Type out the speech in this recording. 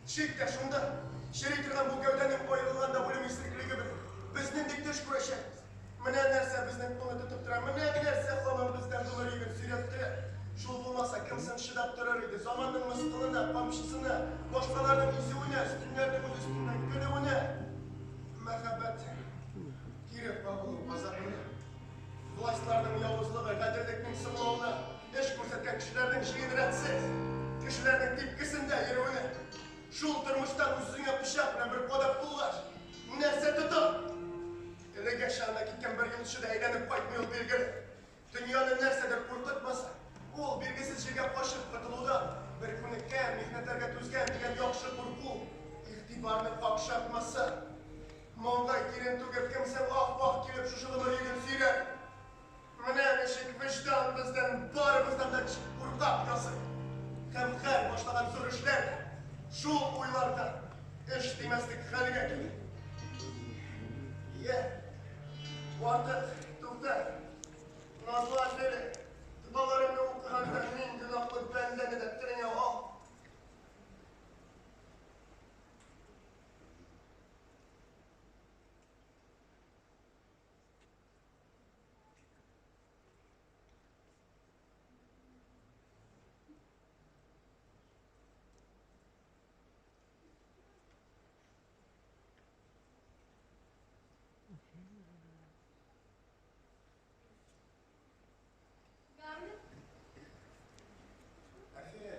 Şekte şunda, şeritirden bu gövdenin koyulğunda ölüm istikliği gibi. Bizden diktiş kuruşayız. Mine nerse bizden konu tutup duran, mine nerse zaman bizden doları gibi sürekli. Şul bulmasa kimsin şidap durur idi. Zamanın mıskılına, komşusuna, başkalarının izüğüne, üstünlerinin üstünden gülüğüne. Mehabbet, girip babulun pazarına. Властьларның явызлыгы, гаделлекнең сынлауына, эш күрсәткән кешеләрнең җыйдыратсыз, кешеләрнең типкесендә йөрүенә, шул тормыштан үзеңә пычак белән бер кадак булгач, нәрсә тотып? Элегә шәһәргә киткән бер юлчы да әйләнеп кайтмый ул билгеле. Дөньяны нәрсәдер куркытмаса, ул билгесез җиргә качып котылуда, бер күнеккән, михнәтләргә түзгән дигән яхшы курку, игътибарны какшатмаса, маңгай тирен түгеп кемсә ак-бак килеп шушы гомер йөген сөйрәп, менә ничек вөҗдан бездән барыбыздан да куркак ясый. Һәм һәр башлаган зур эшләр шул уйлардан эш тимәслек хәлгә килә. Вакыт туфта. Назлы әфәле, балаларымны укыганда мин гөнаһлы бәндәне дә телеңә ал. Әфәле.